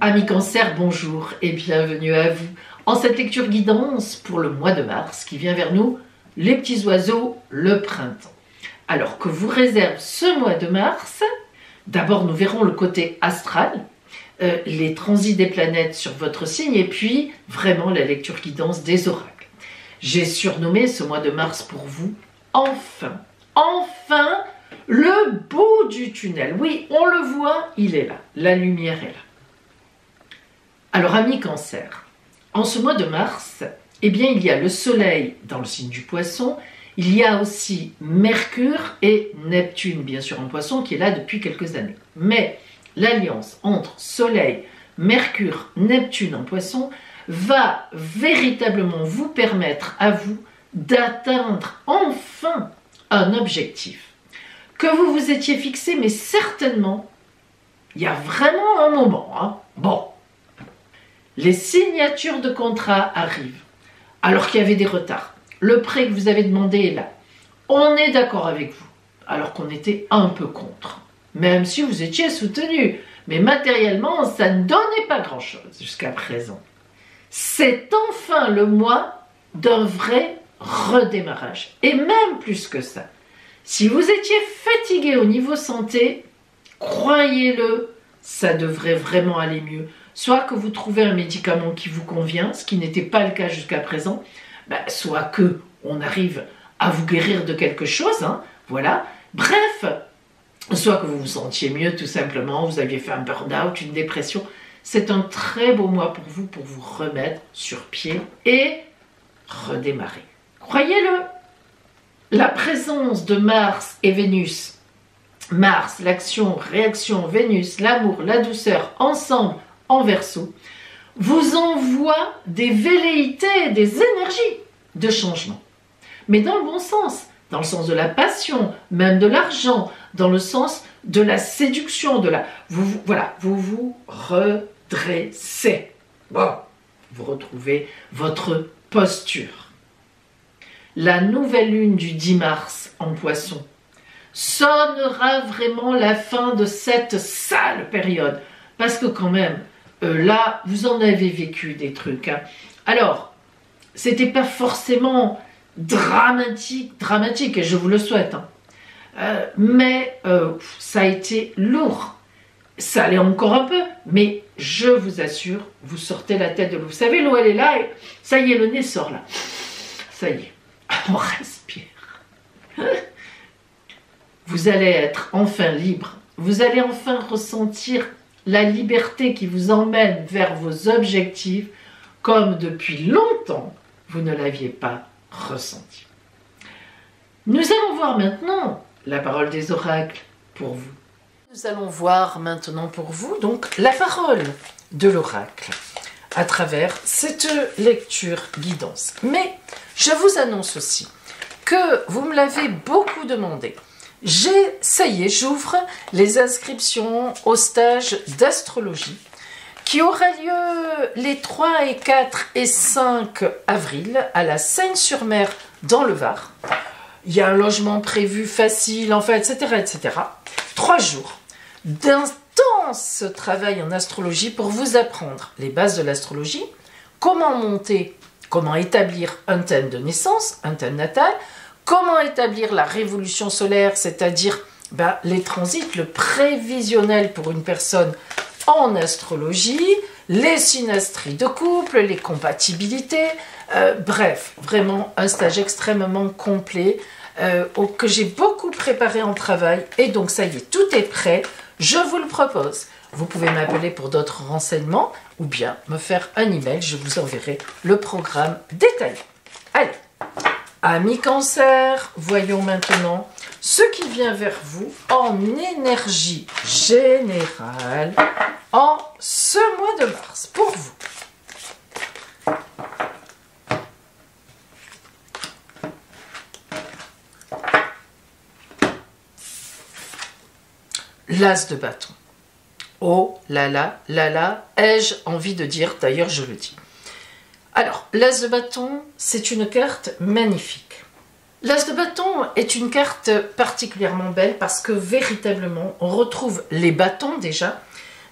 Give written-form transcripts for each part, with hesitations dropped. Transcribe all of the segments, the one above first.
Amis Cancer, bonjour et bienvenue à vous en cette lecture guidance pour le mois de mars qui vient vers nous, les petits oiseaux, le printemps. Alors que vous réserve ce mois de mars, d'abord nous verrons le côté astral, les transits des planètes sur votre signe et puis vraiment la lecture guidance des oracles. J'ai surnommé ce mois de mars pour vous, enfin, le bout du tunnel. Oui, on le voit, il est là, la lumière est là. Alors, amis Cancer, en ce mois de mars, eh bien, il y a le Soleil dans le signe du Poisson, il y a aussi Mercure et Neptune, bien sûr, en Poisson, qui est là depuis quelques années. Mais l'alliance entre Soleil, Mercure, Neptune en Poisson va véritablement vous permettre à vous d'atteindre enfin un objectif que vous vous étiez fixé, mais certainement, il y a vraiment un moment. Bon. Les signatures de contrat arrivent, alors qu'il y avait des retards. Le prêt que vous avez demandé est là. On est d'accord avec vous, alors qu'on était un peu contre. Même si vous étiez soutenu. Mais matériellement, ça ne donnait pas grand-chose jusqu'à présent. C'est enfin le mois d'un vrai redémarrage. Et même plus que ça. Si vous étiez fatigué au niveau santé, croyez-le, ça devrait vraiment aller mieux. Soit que vous trouvez un médicament qui vous convient, ce qui n'était pas le cas jusqu'à présent, soit que on arrive à vous guérir de quelque chose, voilà. Bref, soit que vous vous sentiez mieux tout simplement, vous aviez fait un burn-out, une dépression. C'est un très beau mois pour vous remettre sur pied et redémarrer. Croyez-le, la présence de Mars et Vénus, Mars, l'action, réaction, Vénus, l'amour, la douceur, ensemble, en Verseau, vous envoie des velléités, des énergies de changement. Mais dans le bon sens, dans le sens de la passion, même de l'argent, dans le sens de la séduction, vous vous redressez. Bon, vous retrouvez votre posture. La nouvelle lune du 10 mars en Poisson sonnera vraiment la fin de cette sale période. Parce que quand même, là, vous en avez vécu des trucs. Alors, c'était pas forcément dramatique, et je vous le souhaite. Mais ça a été lourd. Ça allait encore un peu, mais je vous assure, vous sortez la tête de l'eau. Vous savez, l'eau, elle est là, et ça y est, le nez sort là. Ça y est, on respire. Vous allez être enfin libre. Vous allez enfin ressentir la liberté qui vous emmène vers vos objectifs comme depuis longtemps vous ne l'aviez pas ressenti. Nous allons voir maintenant la parole des oracles pour vous. Nous allons voir maintenant pour vous donc la parole de l'oracle à travers cette lecture guidance. Mais je vous annonce aussi que vous me l'avez beaucoup demandé. Ça y est, j'ouvre les inscriptions au stage d'astrologie qui aura lieu les 3 et 4 et 5 avril à la Seine-sur-Mer dans le Var. Il y a un logement prévu facile, enfin, etc., etc. 3 jours d'intense travail en astrologie pour vous apprendre les bases de l'astrologie, comment établir un thème de naissance, un thème natal, comment établir la révolution solaire, c'est-à-dire les transits, le prévisionnel pour une personne en astrologie, les synastries de couple, les compatibilités, bref, vraiment un stage extrêmement complet que j'ai beaucoup préparé en travail et donc ça y est, tout est prêt, je vous le propose. Vous pouvez m'appeler pour d'autres renseignements ou bien me faire un email, je vous enverrai le programme détaillé. Allez, amis Cancer, voyons maintenant ce qui vient vers vous en énergie générale en ce mois de mars pour vous. L'as de bâton. Oh là là, ai-je envie de dire, d'ailleurs je le dis. Alors, l'as de bâton, c'est une carte magnifique. L'as de bâton est une carte particulièrement belle parce que véritablement, on retrouve les bâtons déjà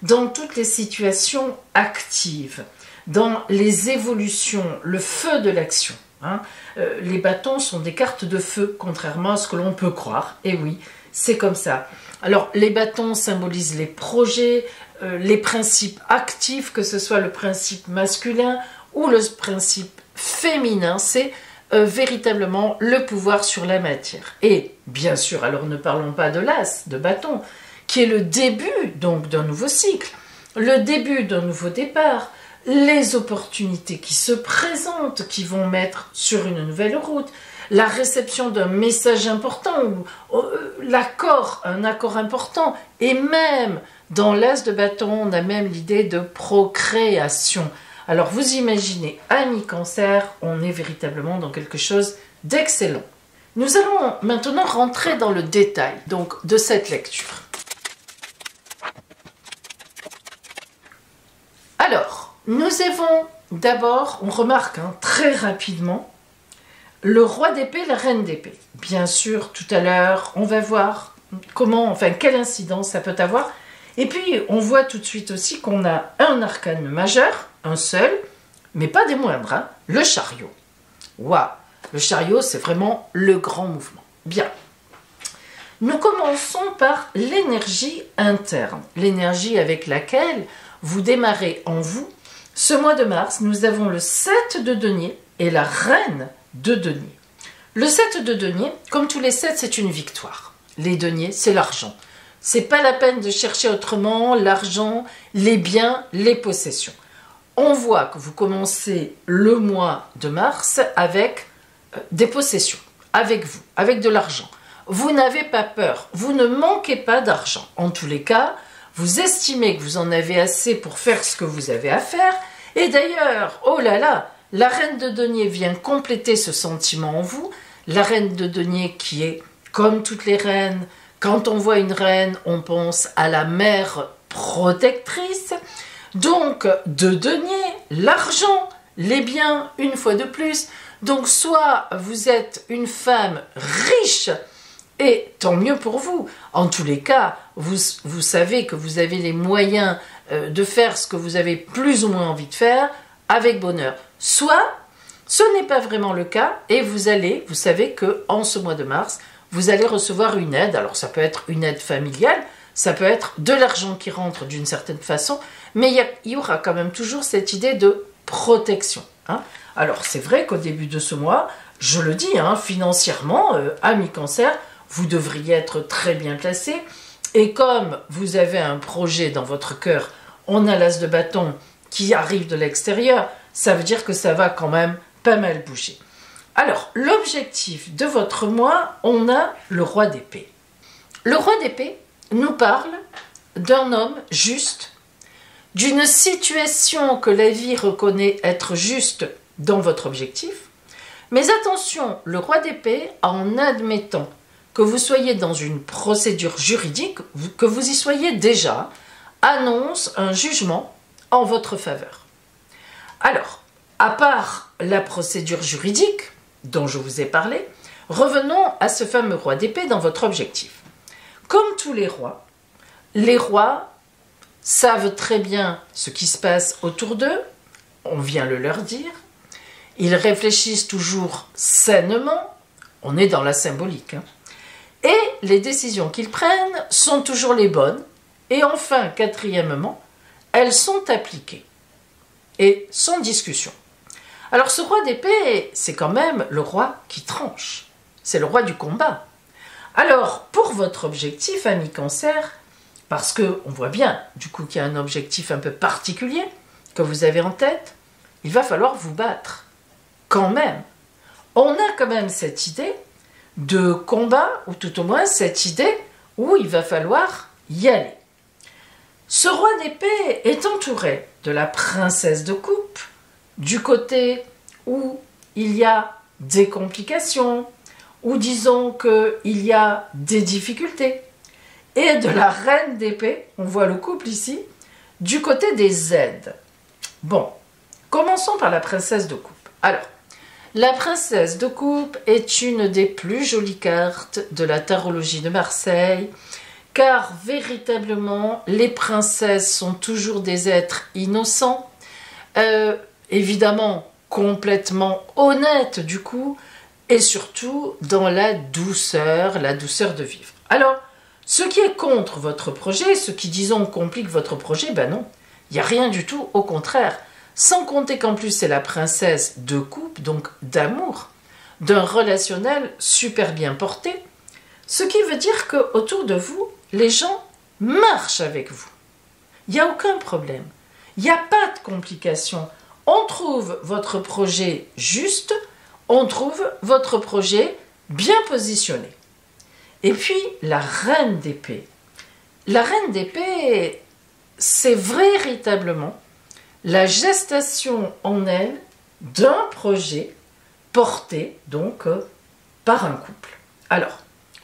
dans toutes les situations actives, dans les évolutions, le feu de l'action. Hein. Les bâtons sont des cartes de feu, contrairement à ce que l'on peut croire. Et oui, c'est comme ça. Alors, les bâtons symbolisent les projets, les principes actifs, que ce soit le principe masculin ou le principe féminin. C'est véritablement le pouvoir sur la matière. Et bien sûr, alors ne parlons pas de l'as, de bâton, qui est le début donc d'un nouveau cycle, le début d'un nouveau départ, les opportunités qui se présentent, qui vont mettre sur une nouvelle route, la réception d'un message important, ou l'accord, un accord important, et même dans l'as de bâton, on a même l'idée de procréation. Alors vous imaginez, amis Cancer, on est véritablement dans quelque chose d'excellent. Nous allons maintenant rentrer dans le détail donc, de cette lecture. Alors, nous avons d'abord, on remarque très rapidement, le roi d'épée, la reine d'épée. Bien sûr, tout à l'heure, on va voir quelle incidence ça peut avoir. Et puis, on voit tout de suite aussi qu'on a un arcane majeur, un seul, mais pas des moindres, le chariot. Waouh, le chariot, c'est vraiment le grand mouvement. Bien. Nous commençons par l'énergie interne, l'énergie avec laquelle vous démarrez en vous. Ce mois de mars, nous avons le 7 de denier et la reine de denier. Le 7 de denier, comme tous les 7, c'est une victoire. Les deniers, c'est l'argent. C'est pas la peine de chercher autrement l'argent, les biens, les possessions. On voit que vous commencez le mois de mars avec des possessions, avec vous, avec de l'argent. Vous n'avez pas peur, vous ne manquez pas d'argent. En tous les cas, vous estimez que vous en avez assez pour faire ce que vous avez à faire. Et d'ailleurs, oh là là, la reine de denier vient compléter ce sentiment en vous. La reine de denier qui est, comme toutes les reines, quand on voit une reine, on pense à la mère protectrice. Donc, de denier, l'argent, les biens, une fois de plus. Donc, soit vous êtes une femme riche, et tant mieux pour vous. En tous les cas, vous savez que vous avez les moyens de faire ce que vous avez plus ou moins envie de faire avec bonheur. Soit, ce n'est pas vraiment le cas, et vous savez qu'en ce mois de mars, vous allez recevoir une aide. Alors, ça peut être une aide familiale, ça peut être de l'argent qui rentre d'une certaine façon, mais il y aura quand même toujours cette idée de protection. Hein. Alors, c'est vrai qu'au début de ce mois, je le dis, financièrement, amis Cancer, vous devriez être très bien placé. Et comme vous avez un projet dans votre cœur, on a l'as de bâton qui arrive de l'extérieur, ça veut dire que ça va quand même pas mal bouger. Alors, l'objectif de votre mois, on a le roi d'épée. Le roi d'épée nous parle d'un homme juste, d'une situation que la vie reconnaît être juste dans votre objectif. Mais attention, le roi d'épée, en admettant que vous soyez dans une procédure juridique, que vous y soyez déjà, annonce un jugement en votre faveur. Alors, à part la procédure juridique dont je vous ai parlé, revenons à ce fameux roi d'épée dans votre objectif. Comme tous les rois savent très bien ce qui se passe autour d'eux, on vient le leur dire, ils réfléchissent toujours sainement, on est dans la symbolique, et les décisions qu'ils prennent sont toujours les bonnes, et enfin, quatrièmement, elles sont appliquées et sans discussion. Alors ce roi d'épée, c'est quand même le roi qui tranche, c'est le roi du combat. Alors, pour votre objectif, amis Cancer, parce qu'on voit bien, du coup, qu'il y a un objectif un peu particulier que vous avez en tête, il va falloir vous battre, quand même. On a quand même cette idée de combat, ou tout au moins cette idée où il va falloir y aller. Ce roi d'épée est entouré de la princesse de coupe, du côté où il y a des complications, ou disons qu'il y a des difficultés, et de la reine d'épée, on voit le couple ici, du côté des aides. Bon, commençons par la princesse de coupe. Alors, la princesse de coupe est une des plus jolies cartes de la tarologie de Marseille, car véritablement, les princesses sont toujours des êtres innocents, évidemment complètement honnêtes du coup, et surtout dans la douceur de vivre. Alors, ce qui est contre votre projet, ce qui disons complique votre projet, ben non, il n'y a rien du tout, au contraire. Sans compter qu'en plus c'est la princesse de coupe, donc d'amour, d'un relationnel super bien porté, ce qui veut dire qu'autour de vous, les gens marchent avec vous. Il n'y a aucun problème, il n'y a pas de complications. On trouve votre projet juste, on trouve votre projet bien positionné. Et puis, la reine d'épée. La reine d'épée, c'est véritablement la gestation en elle d'un projet porté donc par un couple. Alors,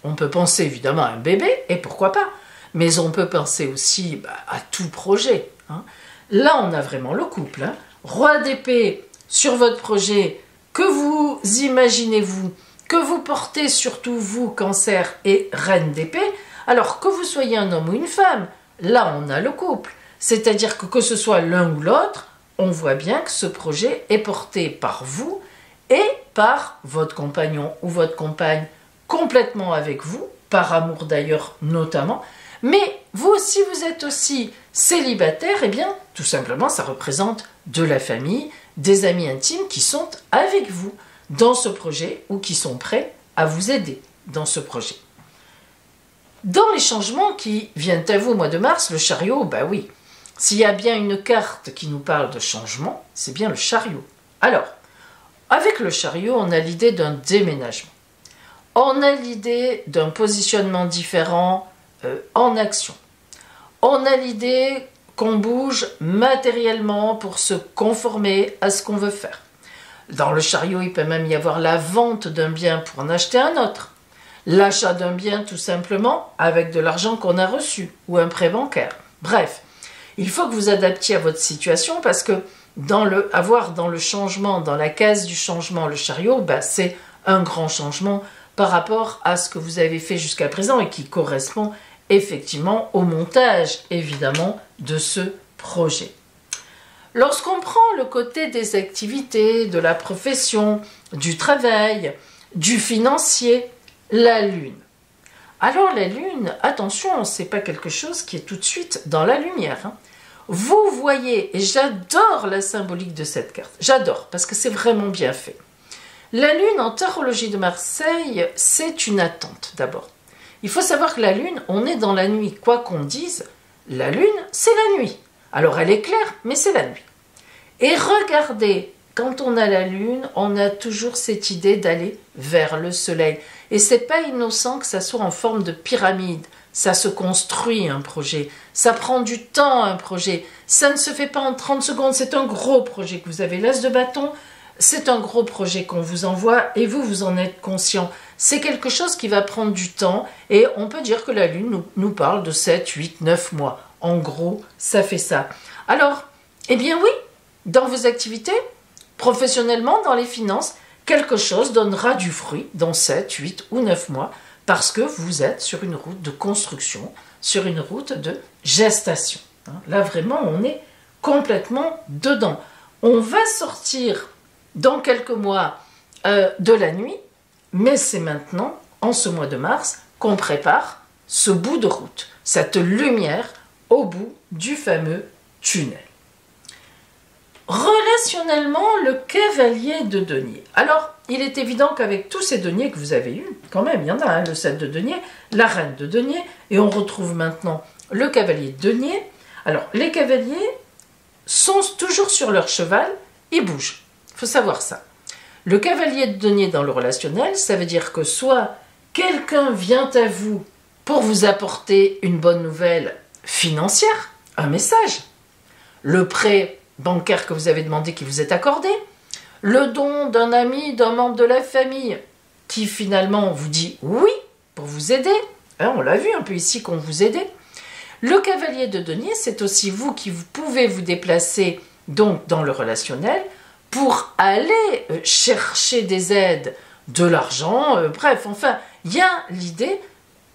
on peut penser évidemment à un bébé, et pourquoi pas, mais on peut penser aussi à tout projet. Hein. Là, on a vraiment le couple. Hein. Roi d'épée sur votre projet, que vous imaginez-vous, que vous portez surtout vous, Cancer, et reine d'épée, alors que vous soyez un homme ou une femme, là on a le couple. C'est-à-dire que ce soit l'un ou l'autre, on voit bien que ce projet est porté par vous et par votre compagnon ou votre compagne complètement avec vous, par amour d'ailleurs notamment, mais vous aussi vous êtes aussi célibataire, et bien tout simplement ça représente de la famille, des amis intimes qui sont avec vous dans ce projet ou qui sont prêts à vous aider dans ce projet. Dans les changements qui viennent à vous au mois de mars, le chariot, bah oui, s'il y a bien une carte qui nous parle de changement, c'est bien le chariot. Alors, avec le chariot, on a l'idée d'un déménagement. On a l'idée d'un positionnement différent en action. On a l'idée qu'on bouge matériellement pour se conformer à ce qu'on veut faire. Dans le chariot, il peut même y avoir la vente d'un bien pour en acheter un autre. L'achat d'un bien tout simplement avec de l'argent qu'on a reçu ou un prêt bancaire. Bref, il faut que vous adaptiez à votre situation parce que avoir dans le changement, dans la case du changement, le chariot, c'est un grand changement par rapport à ce que vous avez fait jusqu'à présent et qui correspond effectivement au montage, évidemment, de ce projet. Lorsqu'on prend le côté des activités, de la profession, du travail, du financier, la lune. Alors la lune, attention, c'est pas quelque chose qui est tout de suite dans la lumière. Hein. Vous voyez, et j'adore la symbolique de cette carte, j'adore, parce que c'est vraiment bien fait. La lune en tarologie de Marseille, c'est une attente d'abord. Il faut savoir que la lune, on est dans la nuit. Quoi qu'on dise, la lune, c'est la nuit. Alors elle est claire, mais c'est la nuit. Et regardez, quand on a la lune, on a toujours cette idée d'aller vers le soleil. Et c'est pas innocent que ça soit en forme de pyramide. Ça se construit un projet. Ça prend du temps un projet. Ça ne se fait pas en 30 secondes. C'est un gros projet que vous avez. L'as de bâton, c'est un gros projet qu'on vous envoie et vous en êtes conscient. C'est quelque chose qui va prendre du temps et on peut dire que la lune nous parle de 7, 8, 9 mois. En gros, ça fait ça. Alors, eh bien oui, dans vos activités, professionnellement, dans les finances, quelque chose donnera du fruit dans 7, 8 ou 9 mois parce que vous êtes sur une route de construction, sur une route de gestation. Là, vraiment, on est complètement dedans. On va sortir dans quelques mois de la nuit, mais c'est maintenant, en ce mois de mars, qu'on prépare ce bout de route, cette lumière au bout du fameux tunnel. Relationnellement, le cavalier de denier. Alors, il est évident qu'avec tous ces deniers que vous avez eus, quand même, il y en a, le 7 de denier, la reine de denier, et on retrouve maintenant le cavalier de denier. Alors, les cavaliers sont toujours sur leur cheval, ils bougent. Il faut savoir ça. Le cavalier de denier dans le relationnel, ça veut dire que soit quelqu'un vient à vous pour vous apporter une bonne nouvelle financière, un message, le prêt bancaire que vous avez demandé qui vous est accordé, le don d'un ami, d'un membre de la famille qui finalement vous dit oui pour vous aider, on l'a vu un peu ici qu'on vous aidait. Le cavalier de denier, c'est aussi vous qui pouvez vous déplacer donc dans le relationnel pour aller chercher des aides, de l'argent, bref, enfin, il y a l'idée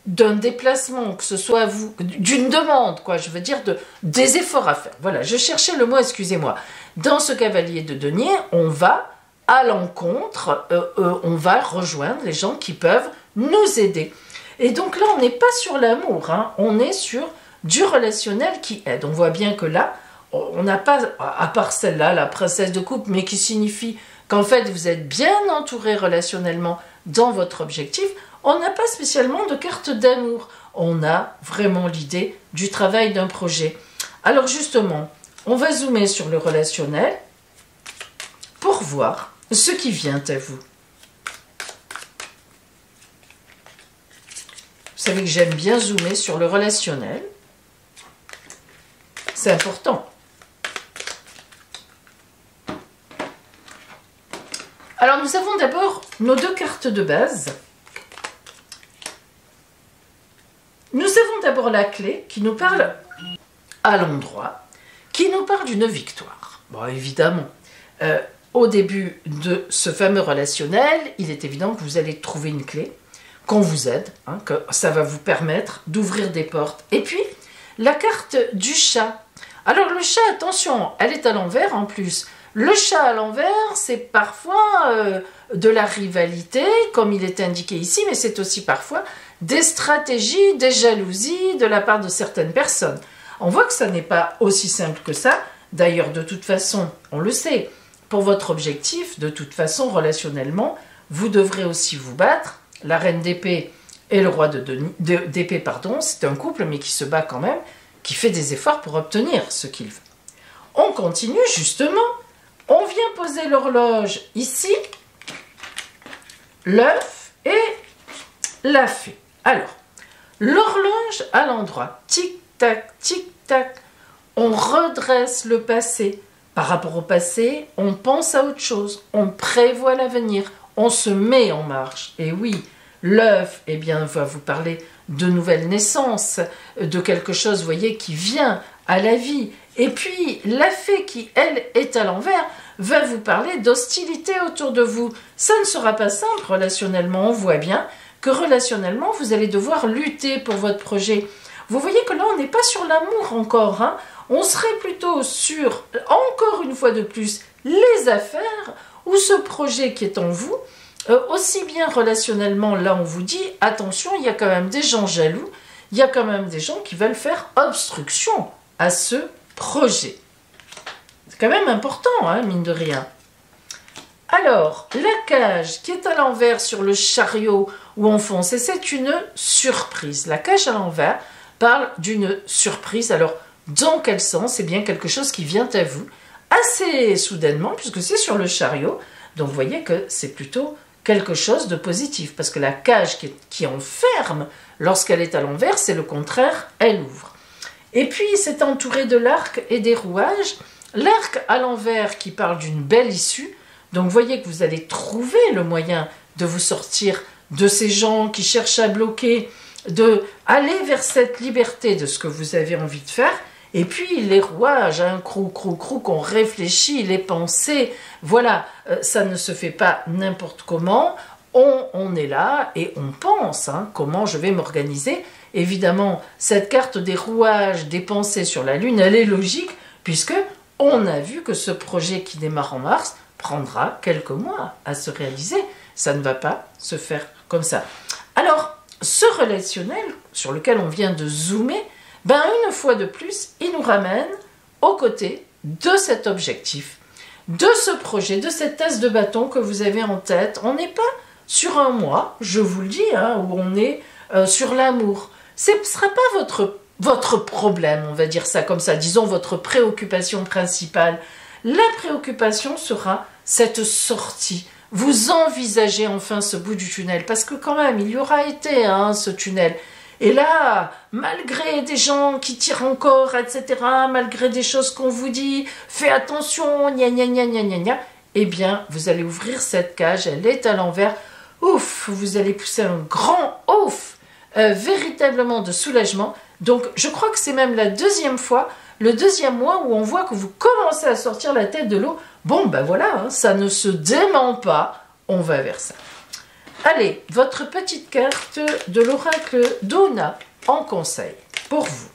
d'un déplacement, que ce soit vous, d'une demande, quoi, je veux dire des efforts à faire. Voilà, je cherchais le mot, excusez-moi. Dans ce cavalier de denier, on va à l'encontre, on va rejoindre les gens qui peuvent nous aider. Et donc là, on n'est pas sur l'amour, hein, on est sur du relationnel qui aide. On voit bien que là, on n'a pas, à part celle-là, la princesse de coupe, mais qui signifie qu'en fait, vous êtes bien entouré relationnellement dans votre objectif, on n'a pas spécialement de carte d'amour. On a vraiment l'idée du travail d'un projet. Alors justement, on va zoomer sur le relationnel pour voir ce qui vient à vous. Vous savez que j'aime bien zoomer sur le relationnel. C'est important. Alors nous avons d'abord nos deux cartes de base. Nous avons d'abord la clé qui nous parle à l'endroit, qui nous parle d'une victoire. Bon, évidemment, au début de ce fameux relationnel, il est évident que vous allez trouver une clé, qu'on vous aide, hein, que ça va vous permettre d'ouvrir des portes. Et puis, la carte du chat. Alors le chat, attention, elle est à l'envers en plus. Le chat à l'envers, c'est parfois de la rivalité, comme il est indiqué ici, mais c'est aussi parfois des stratégies, des jalousies de la part de certaines personnes. On voit que ça n'est pas aussi simple que ça. D'ailleurs, de toute façon, on le sait, pour votre objectif, de toute façon, relationnellement, vous devrez aussi vous battre. La reine d'épée et le roi d'épée, pardon, c'est un couple, mais qui se bat quand même, qui fait des efforts pour obtenir ce qu'il veut. On continue justement. On vient poser l'horloge ici, l'œuf et la fée. Alors, l'horloge à l'endroit, tic-tac, tic-tac, on redresse le passé. Par rapport au passé, on pense à autre chose, on prévoit l'avenir, on se met en marche. Et oui, l'œuf, eh bien, va vous parler de nouvelles naissances, de quelque chose, vous voyez, qui vient à la vie. Et puis, la fée qui, elle, est à l'envers, va vous parler d'hostilité autour de vous. Ça ne sera pas simple relationnellement. On voit bien que relationnellement, vous allez devoir lutter pour votre projet. Vous voyez que là, on n'est pas sur l'amour encore, hein. On serait plutôt sur, encore une fois de plus, les affaires ou ce projet qui est en vous. Aussi bien relationnellement, là, on vous dit, attention, il y a quand même des gens jaloux, il y a quand même des gens qui veulent faire obstruction à ce projet. C'est quand même important, hein, mine de rien. Alors, la cage qui est à l'envers sur le chariot où on fonce, et c'est une surprise. La cage à l'envers parle d'une surprise. Alors, dans quel sens? Eh bien, quelque chose qui vient à vous assez soudainement, puisque c'est sur le chariot. Donc, vous voyez que c'est plutôt quelque chose de positif, parce que la cage qui enferme, lorsqu'elle est à l'envers, c'est le contraire, elle ouvre. Et puis, c'est entouré de l'arc et des rouages. L'arc à l'envers qui parle d'une belle issue. Donc, vous voyez que vous allez trouver le moyen de vous sortir de ces gens qui cherchent à bloquer, de aller vers cette liberté de ce que vous avez envie de faire. Et puis, les rouages, hein, crou, qu'on réfléchit, les pensées, voilà, ça ne se fait pas n'importe comment. On est là et on pense, hein, comment je vais m'organiser. Évidemment, cette carte des rouages, des pensées sur la Lune, elle est logique, puisque on a vu que ce projet qui démarre en mars prendra quelques mois à se réaliser. Ça ne va pas se faire comme ça. Alors, ce relationnel sur lequel on vient de zoomer, ben une fois de plus, il nous ramène aux côtés de cet objectif, de ce projet, de cette tasse de bâton que vous avez en tête. On n'est pas sur un mois, je vous le dis, hein, où on est sur l'amour. Ce ne sera pas votre problème, on va dire ça comme ça, disons votre préoccupation principale. La préoccupation sera cette sortie. Vous envisagez enfin ce bout du tunnel, parce que quand même, il y aura été hein, ce tunnel. Et là, malgré des gens qui tirent encore, etc., malgré des choses qu'on vous dit, fais attention, gna gna gna gna gna gna, eh bien, vous allez ouvrir cette cage, elle est à l'envers. Ouf, vous allez pousser un grand ouf, véritablement de soulagement. Donc, je crois que c'est même la deuxième fois, le deuxième mois où on voit que vous commencez à sortir la tête de l'eau. Bon, ben voilà, hein, ça ne se dément pas, on va vers ça. Allez, votre petite carte de l'oracle Donna en conseil pour vous.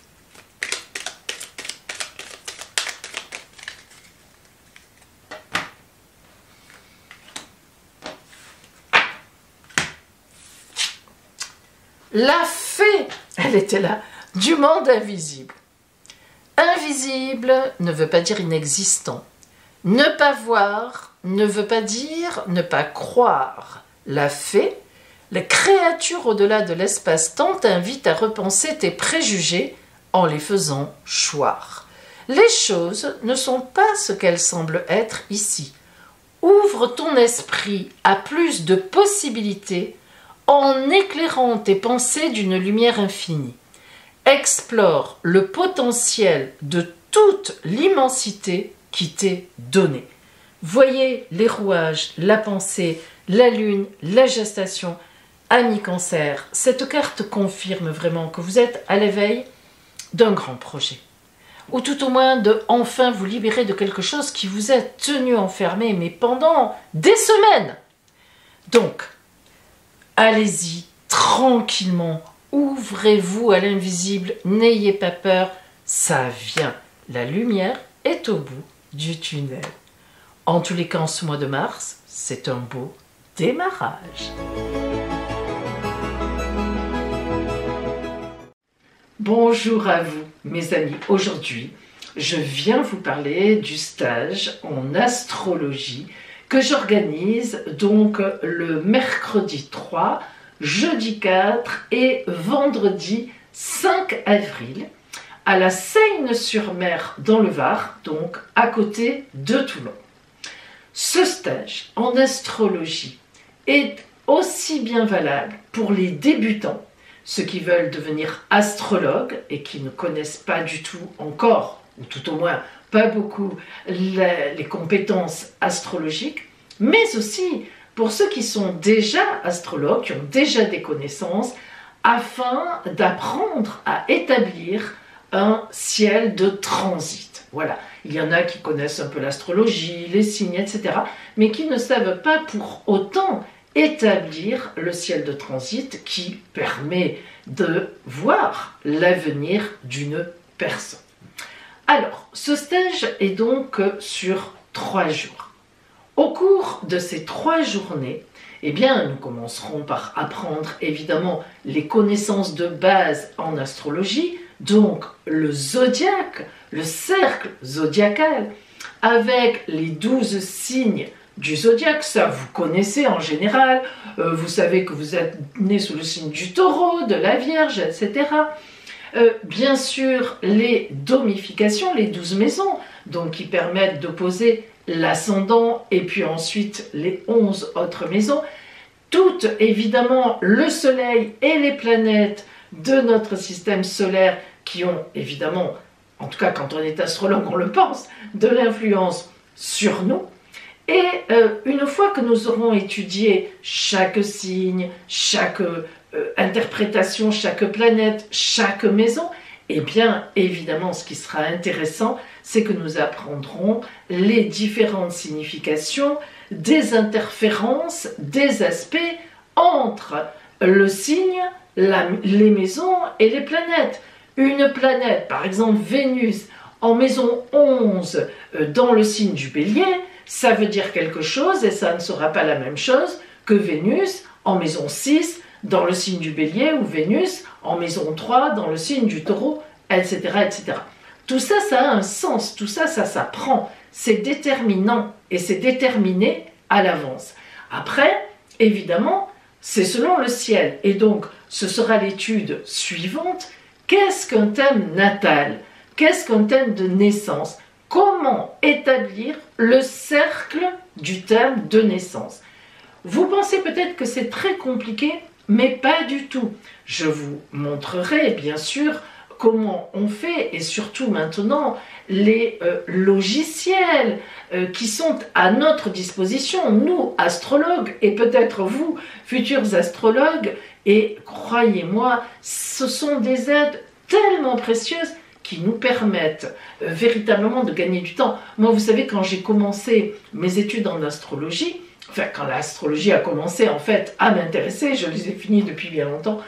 La fée, elle était là, du monde invisible. Invisible ne veut pas dire inexistant. Ne pas voir ne veut pas dire ne pas croire. La fée, la créature au-delà de l'espace-temps, t'invite à repenser tes préjugés en les faisant choir. Les choses ne sont pas ce qu'elles semblent être ici. Ouvre ton esprit à plus de possibilités en éclairant tes pensées d'une lumière infinie. Explore le potentiel de toute l'immensité qui t'est donnée. Voyez les rouages, la pensée, la lune, la gestation. Ami Cancer, cette carte confirme vraiment que vous êtes à l'éveil d'un grand projet. Ou tout au moins de enfin vous libérer de quelque chose qui vous a tenu enfermé, mais pendant des semaines. Donc, allez-y tranquillement, ouvrez-vous à l'invisible, n'ayez pas peur, ça vient. La lumière est au bout du tunnel. En tous les cas, en ce mois de mars, c'est un beau démarrage. Bonjour à vous, mes amis. Aujourd'hui, je viens vous parler du stage en astrologie que j'organise donc le mercredi 3, jeudi 4 et vendredi 5 avril à la Seyne-sur-Mer dans le Var, donc à côté de Toulon. Ce stage en astrologie est aussi bien valable pour les débutants, ceux qui veulent devenir astrologues et qui ne connaissent pas du tout encore, ou tout au moins pas beaucoup, les compétences astrologiques, mais aussi pour ceux qui sont déjà astrologues, qui ont déjà des connaissances, afin d'apprendre à établir un ciel de transit. Voilà, il y en a qui connaissent un peu l'astrologie, les signes, etc., mais qui ne savent pas pour autant établir le ciel de transit qui permet de voir l'avenir d'une personne. Alors, ce stage est donc sur 3 jours. Au cours de ces 3 journées, eh bien, nous commencerons par apprendre évidemment les connaissances de base en astrologie, donc le zodiaque, le cercle zodiacal, avec les 12 signes du zodiaque, ça vous connaissez en général, vous savez que vous êtes né sous le signe du taureau, de la vierge, etc. Bien sûr, les domifications, les 12 maisons, donc qui permettent d'opposer l'ascendant et puis ensuite les 11 autres maisons, toutes évidemment le soleil et les planètes de notre système solaire qui ont évidemment, en tout cas quand on est astrologue on le pense, de l'influence sur nous. Et une fois que nous aurons étudié chaque signe, chaque interprétation, chaque planète, chaque maison, eh bien évidemment ce qui sera intéressant, c'est que nous apprendrons les différentes significations des interférences, des aspects entre le signe, les maisons et les planètes. Une planète, par exemple Vénus, en maison 11 dans le signe du Bélier, ça veut dire quelque chose et ça ne sera pas la même chose que Vénus en maison 6 dans le signe du Bélier ou Vénus en maison 3 dans le signe du Taureau, etc. etc. Tout ça, ça a un sens, tout ça, ça s'apprend, c'est déterminant et c'est déterminé à l'avance. Après, évidemment, c'est selon le ciel et donc ce sera l'étude suivante. Qu'est-ce qu'un thème natal? Qu'est-ce qu'un thème de naissance? Comment établir le cercle du thème de naissance? Vous pensez peut-être que c'est très compliqué, mais pas du tout. Je vous montrerai bien sûr comment on fait et surtout maintenant les logiciels qui sont à notre disposition, nous astrologues et peut-être vous futurs astrologues, et croyez-moi, ce sont des aides tellement précieuses qui nous permettent véritablement de gagner du temps. Moi, vous savez, quand j'ai commencé mes études en astrologie, enfin quand l'astrologie a commencé en fait à m'intéresser, je les ai finis depuis bien longtemps,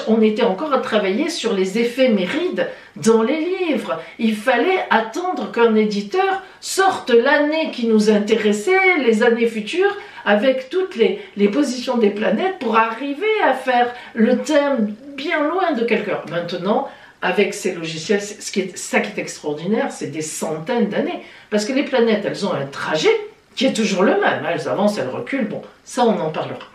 on était encore à travailler sur les éphémérides dans les livres. Il fallait attendre qu'un éditeur sorte l'année qui nous intéressait, les années futures, avec toutes les positions des planètes pour arriver à faire le thème bien loin de quelqu'un. Maintenant, avec ces logiciels, ça qui est extraordinaire, c'est des centaines d'années. Parce que les planètes, elles ont un trajet qui est toujours le même. Elles avancent, elles reculent, bon, ça on en parlera.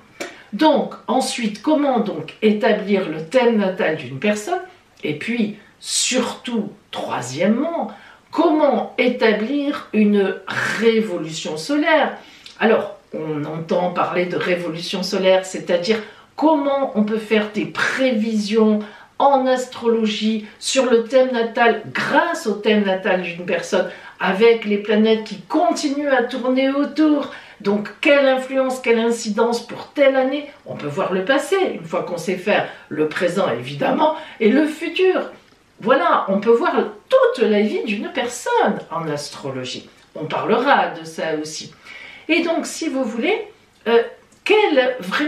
Donc, ensuite, comment donc établir le thème natal d'une personne? Et puis, surtout, troisièmement, comment établir une révolution solaire? Alors, on entend parler de révolution solaire, c'est-à-dire comment on peut faire des prévisions en astrologie sur le thème natal grâce au thème natal d'une personne avec les planètes qui continuent à tourner autour. Donc, quelle influence, quelle incidence pour telle année? On peut voir le passé, une fois qu'on sait faire le présent, évidemment, et le futur. Voilà, on peut voir toute la vie d'une personne en astrologie. On parlera de ça aussi. Et donc, si vous voulez, qu'est-ce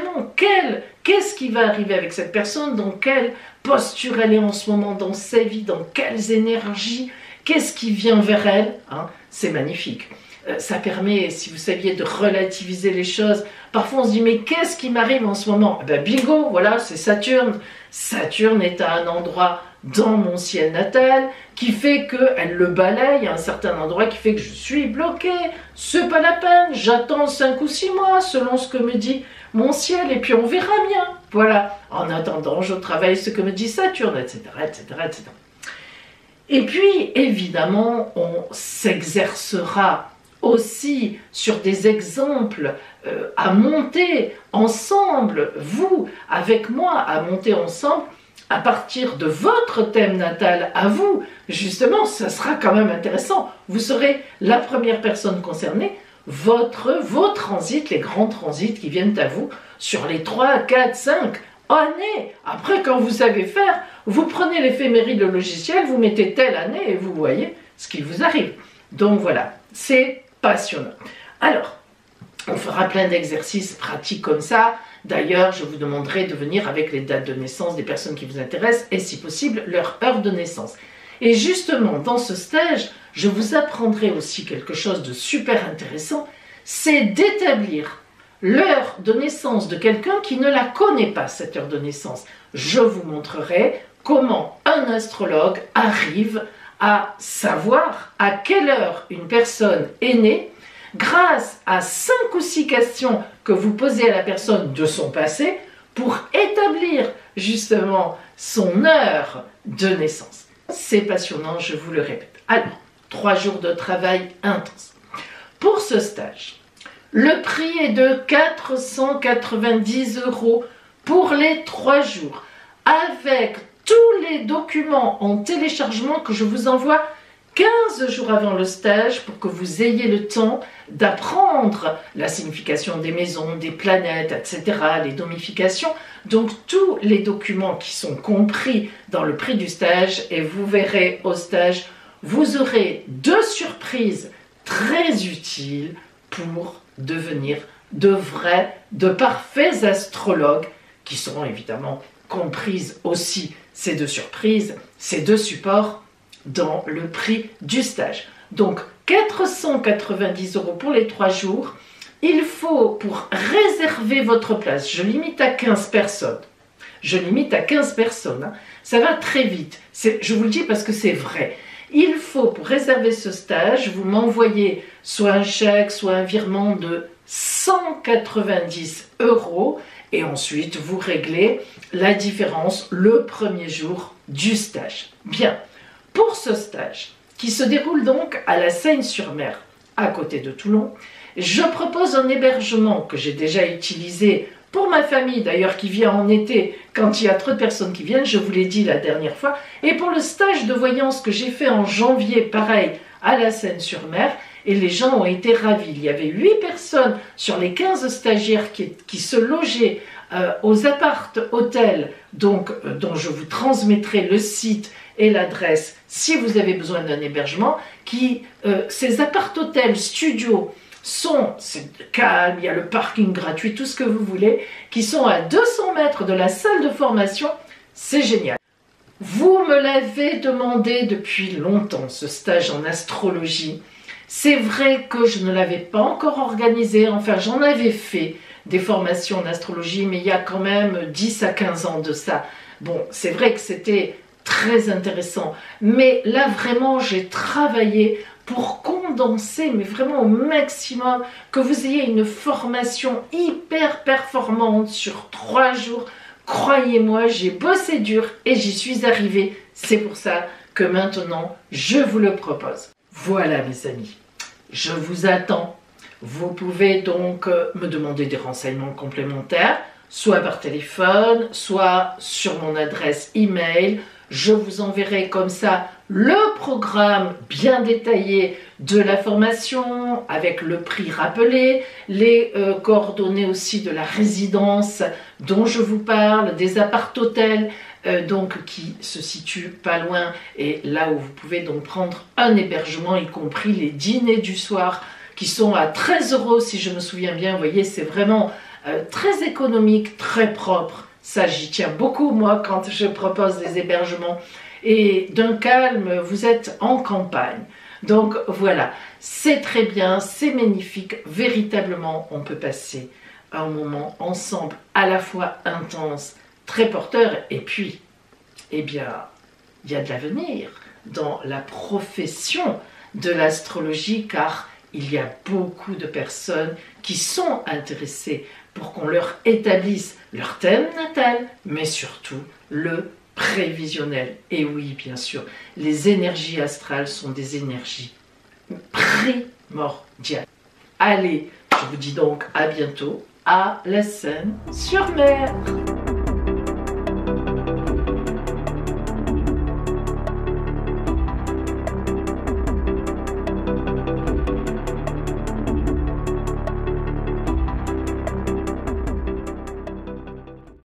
qui va arriver avec cette personne? Dans quelle posture elle est en ce moment dans sa vie? Dans quelles énergies? Qu'est-ce qui vient vers elle, hein? C'est magnifique. Ça permet, si vous saviez, de relativiser les choses. Parfois, on se dit, mais qu'est-ce qui m'arrive en ce moment? Ben, bingo, voilà, c'est Saturne. Saturne est à un endroit dans mon ciel natal qui fait qu'elle le balaye à un certain endroit qui fait que je suis bloquée. C'est pas la peine, j'attends 5 ou 6 mois selon ce que me dit mon ciel et puis on verra bien. Voilà, en attendant, je travaille ce que me dit Saturne, etc., etc., etc. Et puis, évidemment, on s'exercera aussi sur des exemples à monter ensemble, vous, avec moi, à monter ensemble à partir de votre thème natal à vous. Justement, ça sera quand même intéressant. Vous serez la première personne concernée, vos transits, les grands transits qui viennent à vous sur les 3, 4, 5 années. Après, quand vous savez faire, vous prenez l'éphéméride, le logiciel, vous mettez telle année et vous voyez ce qui vous arrive. Donc voilà, c'est passionnant. Alors, on fera plein d'exercices pratiques comme ça. D'ailleurs, je vous demanderai de venir avec les dates de naissance des personnes qui vous intéressent et si possible, leur heure de naissance. Et justement, dans ce stage, je vous apprendrai aussi quelque chose de super intéressant, c'est d'établir l'heure de naissance de quelqu'un qui ne la connaît pas, cette heure de naissance. Je vous montrerai comment un astrologue arrive à savoir à quelle heure une personne est née grâce à 5 ou 6 questions que vous posez à la personne de son passé pour établir justement son heure de naissance. C'est passionnant, je vous le répète. Alors, 3 jours de travail intense. Pour ce stage, le prix est de 490 € pour les 3 jours, avec tous les documents en téléchargement que je vous envoie 15 jours avant le stage pour que vous ayez le temps d'apprendre la signification des maisons, des planètes, etc., les domifications. Donc tous les documents qui sont compris dans le prix du stage, et vous verrez au stage, vous aurez 2 surprises très utiles pour devenir de parfaits astrologues qui seront évidemment comprises aussi ces 2 surprises, ces 2 supports dans le prix du stage. Donc 490 € pour les 3 jours. Il faut, pour réserver votre place, je limite à 15 personnes. Je limite à 15 personnes. Hein. Ça va très vite. Je vous le dis parce que c'est vrai. Il faut, pour réserver ce stage, vous m'envoyez soit un chèque, soit un virement de 190 € et ensuite vous réglez la différence le premier jour du stage. Bien. Pour ce stage, qui se déroule donc à la Seyne-sur-Mer, à côté de Toulon, je propose un hébergement que j'ai déjà utilisé pour ma famille, d'ailleurs, qui vient en été, quand il y a trop de personnes qui viennent, je vous l'ai dit la dernière fois, et pour le stage de voyance que j'ai fait en janvier, pareil, à la Seyne-sur-Mer, et les gens ont été ravis. Il y avait 8 personnes sur les 15 stagiaires qui se logeaient aux appart-hôtels, donc dont je vous transmettrai le site et l'adresse si vous avez besoin d'un hébergement, ces appart-hôtels studios c'est calme, il y a le parking gratuit, tout ce que vous voulez, qui sont à 200 mètres de la salle de formation. C'est génial. Vous me l'avez demandé depuis longtemps, ce stage en astrologie. C'est vrai que je ne l'avais pas encore organisé, enfin j'en avais fait des formations en astrologie, mais il y a quand même 10 à 15 ans de ça. Bon, c'est vrai que c'était très intéressant, mais là vraiment j'ai travaillé pour condenser, mais vraiment au maximum, que vous ayez une formation hyper performante sur 3 jours. Croyez-moi, j'ai bossé dur et j'y suis arrivée. C'est pour ça que maintenant, je vous le propose. Voilà mes amis, je vous attends. Vous pouvez donc me demander des renseignements complémentaires, soit par téléphone, soit sur mon adresse email. Je vous enverrai comme ça le programme bien détaillé de la formation avec le prix rappelé, les coordonnées aussi de la résidence dont je vous parle, des appart-hôtels donc qui se situent pas loin et là où vous pouvez donc prendre un hébergement, y compris les dîners du soir qui sont à 13 € si je me souviens bien. Vous voyez, c'est vraiment très économique, très propre. Ça, j'y tiens beaucoup, moi, quand je propose des hébergements. Et d'un calme, vous êtes en campagne. Donc, voilà, c'est très bien, c'est magnifique. Véritablement, on peut passer un moment ensemble à la fois intense, très porteur. Et puis, eh bien, il y a de l'avenir dans la profession de l'astrologie, car il y a beaucoup de personnes qui sont intéressées pour qu'on leur établisse leur thème natal, mais surtout le prévisionnel. Et oui, bien sûr, les énergies astrales sont des énergies primordiales. Allez, je vous dis donc à bientôt à la Seine-sur-Mer.